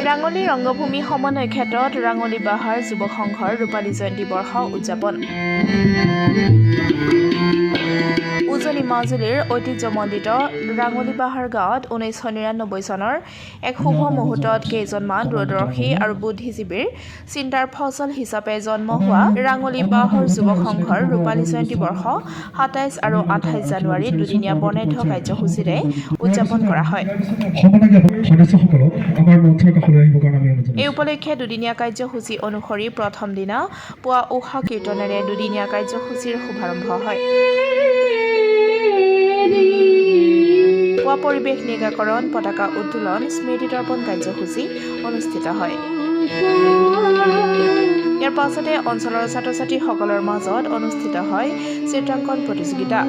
ৰাঙলী ৰংগভূমি সমন্বয় ক্ষেত্ৰত ৰাঙলী বাহাৰ যুৱক সংঘৰ ৰূপালী জয়ন্তী বৰ্ষ উদযাপন। উজনি মাজুলীৰ ঐতিহ্যমণ্ডিত ৰাঙলী বাহাৰ গাঁৱত 1999 চনৰ এক শুভ মুহূৰ্তত কেইজনমান দূৰদৰ্শী আৰু বুদ্ধিজীৱীৰ চিন্তাৰ ফচল হিচাপে জন্ম হোৱা ৰাঙলী বাহাৰ যুৱক সংঘৰ ৰূপালী জয়ন্তী বৰ্ষ 27 আৰু 28 জানুৱাৰীত দুদিনীয়া বৰ্ণাঢ্য কাৰ্যসূচীৰে উদযাপন কৰা হয়। এই উপলক্ষে দুদিনীয়া কাৰ্যসূচী অনুসৰি প্ৰথম দিনা পুৱা উষা কীৰ্তনেৰে দুদিনীয়া কাৰ্যসূচীৰ শুভাৰম্ভ হয়। পুৱা পৰিৱেশ নিৰ্গাকৰণ, পতাকা উত্তোলন, স্মৃতি তৰ্পণ কাৰ্যসূচী অনুষ্ঠিত হয়। ইয়াৰ পাছতে অঞ্চলৰ ছাত্ৰ-ছাত্ৰীসকলৰ মাজত অনুষ্ঠিত হয় চিত্ৰাংকন প্ৰতিযোগিতা।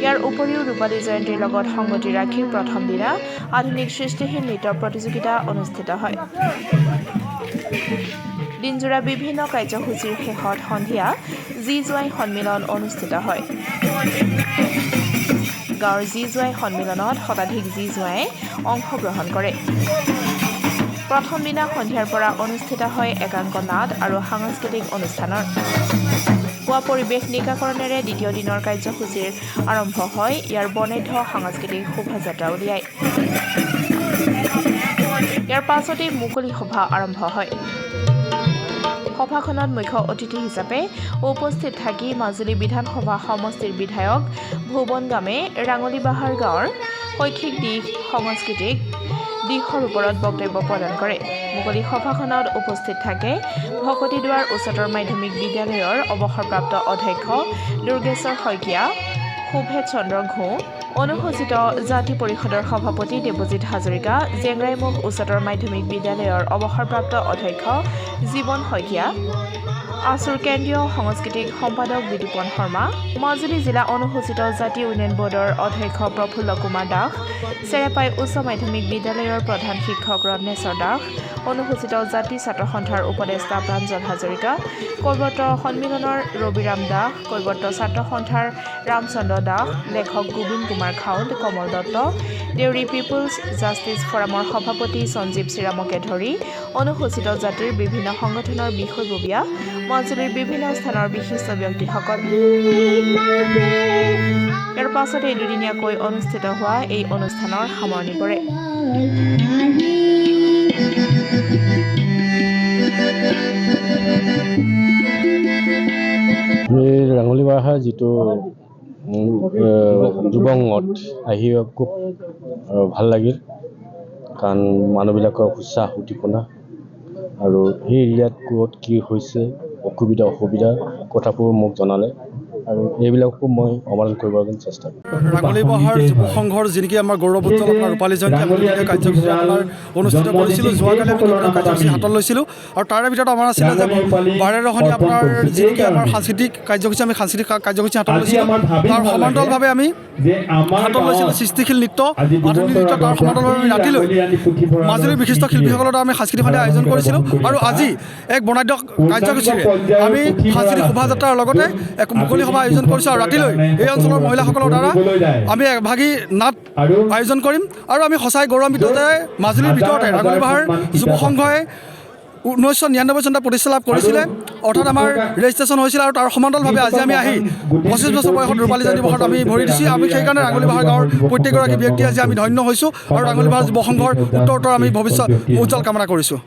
ইয়াৰ উপৰিও ৰূপালী জয়ন্তীৰ লগত সংগতি ৰাখি প্ৰথম দিনা আধুনিক সৃষ্টিশীল নৃত্য প্ৰতিযোগিতা অনুষ্ঠিত হয়। দিনজোৰা বিভিন্ন কাৰ্যসূচীৰ শেষত সন্ধিয়া জি জোৱাই সন্মিলন অনুষ্ঠিত হয়। গাঁৱৰ জি জোৱাই সন্মিলনত শতাধিক জি জোৱাই অংশগ্ৰহণ কৰে। প্ৰথম দিনা সন্ধিয়াৰ পৰা অনুষ্ঠিত হয় একাংক নাট আৰু সাংস্কৃতিক অনুষ্ঠানৰ। পুৱা পৰিৱেশ নিৰ্গাকৰণেৰে দ্বিতীয় দিনৰ কাৰ্যসূচীৰ আৰম্ভ হয় ইয়াৰ বৰ্ণাঢ্য সাংস্কৃতিক শোভাযাত্ৰা উলিয়াই। ইয়াৰ পাছতেই মুকলি সভা আৰম্ভ হয়। সভাখনত মুখ্য অতিথি হিচাপে উপস্থিত থাকি মাজুলী বিধানসভা সমষ্টিৰ বিধায়ক ভুৱন গামে ৰাঙলী বাহাৰ গাঁৱৰ শৈক্ষিক দিশ, সাংস্কৃতিক দিশৰ ওপৰত বক্তব্য প্ৰদান কৰে। মুকলি সভাখনত উপস্থিত থাকে ভকতি দুৱাৰ উচ্চতৰ মাধ্যমিক বিদ্যালয়ৰ অৱসৰপ্ৰাপ্ত অধ্যক্ষ দুৰ্গেশ্বৰ শইকীয়া, সুভেদ চন্দ্ৰ ঘোঁ, অনুসূচিত জাতি পৰিষদৰ সভাপতি দেৱজিৎ হাজৰিকা, জেংৰাইমুখ উচ্চতৰ মাধ্যমিক বিদ্যালয়ৰ অৱসৰপ্ৰাপ্ত অধ্যক্ষ জীৱন শইকীয়া, আছুৰ কেন্দ্ৰীয় সাংস্কৃতিক সম্পাদক বিদুপন শৰ্মা, মাজুলী জিলা অনুসূচিত জাতি উন্নয়ন বোৰ্ডৰ অধ্যক্ষ প্ৰফুল্ল কুমাৰ দাস, চেৰেপাই উচ্চ মাধ্যমিক বিদ্যালয়ৰ প্ৰধান শিক্ষক ৰত্নেশ্বৰ দাস, অনুসূচিত জাতি ছাত্ৰ সন্থাৰ উপদেষ্টা প্ৰাঞ্জল হাজৰিকা, কৈৱৰ্ত সন্মিলনৰ ৰবিৰাম দাস, কৈৱৰ্ত ছাত্ৰ সন্থাৰ ৰামচন্দ্ৰ দাস, লেখক গোবিন্দ কুমাৰ খাউণ্ড, কমল দত্ত, দেউৰী পিপুলছ জাষ্টিছ ফৰামৰ সভাপতি সঞ্জীৱ শ্ৰীৰামকে ধৰি অনুসূচিত জাতিৰ বিভিন্ন সংগঠনৰ বিষয়ববীয়া, মাজুলীৰ বিভিন্ন স্থানৰ বিশিষ্ট ব্যক্তিসকল। ইয়াৰ পাছতে দুদিনীয়াকৈ অনুষ্ঠিত হোৱা এই অনুষ্ঠানৰ সামৰণি পৰে। ৰাঙলী বাহাৰ যিটো যুৱঙত আহি খুব ভাল লাগিল, কাৰণ মানুহবিলাকৰ উৎসাহ উদ্দীপনা আৰু সেই এৰিয়াত ক'ত কি হৈছে অসুবিধা কথাবোৰ মোক জনালে আৰু এইবিলাকো মই সমাধান কৰিবৰ চেষ্টা কৰিম। ৰাঙলী বাহাৰ যুৱ সংঘৰ যিনেকি আমাৰ গৌৰৱোজ্জ্বল আপোনাৰ ৰূপালী জয়ন্তী আমি কাৰ্যসূচী আপোনাৰ অনুষ্ঠিত কৰিছিলোঁ। যোৱাকালি আমি কাৰ্যসূচী হাতত লৈছিলোঁ আৰু তাৰে ভিতৰত আমাৰ আছিলে যে বাৰেৰহণীয়া আপোনাৰ যিনেকি আমাৰ সাংস্কৃতিক কাৰ্যসূচী আমি সাংস্কৃতিক কাৰ্যসূচী হাতত লৈছিলোঁ। তাৰ সমান্তৰালভাৱে আমি হাতত লৈছিলোঁ সৃষ্টিশীল নৃত্য, আধুনিক নৃত্য। তাৰ সমান্তৰালভাৱে আমি ৰাতিলৈ মাজুলীৰ বিশিষ্ট শিল্পীসকলৰ দ্বাৰা আমি সাংস্কৃতিক সন্ধিয়া আয়োজন কৰিছিলোঁ। আৰু আজি এক বৰ্ণাঢ্য কাৰ্যসূচীৰে আমি সাংস্কৃতিক শোভাযাত্ৰাৰ লগতে এক মুকলি সভা আয়োজন কৰিছোঁ। আৰু ৰাতিলৈ এই অঞ্চলৰ মহিলাসকলৰ দ্বাৰা আমি এভাগী নাট আয়োজন কৰিম। আৰু আমি সঁচাই গৌৰৱান্বিত যে মাজুলীৰ ভিতৰতে ৰাঙলী বাহাৰ যুৱ সংঘই 1999 চনত প্ৰতিষ্ঠা লাভ কৰিছিলে, অৰ্থাৎ আমাৰ ৰেজিষ্ট্ৰেশ্যন হৈছিলে। আৰু তাৰ সমান্তৰালভাৱে আজি আমি আহি 25 বছৰ বয়সত ৰূপালী জয়ন্তী বৰ্ষত আমি ভৰি দিছোঁ। আমি সেইকাৰণে ৰাঙলী বাহাৰ গাঁৱৰ প্ৰত্যেকগৰাকী ব্যক্তি আজি আমি ধন্য হৈছোঁ আৰু ৰাঙলী বাহাৰ যুৱ সংঘৰ উত্তৰোত্তৰ আমি ভৱিষ্যত উজ্জ্বল কামনা কৰিছোঁ।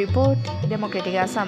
Report democratic Assam.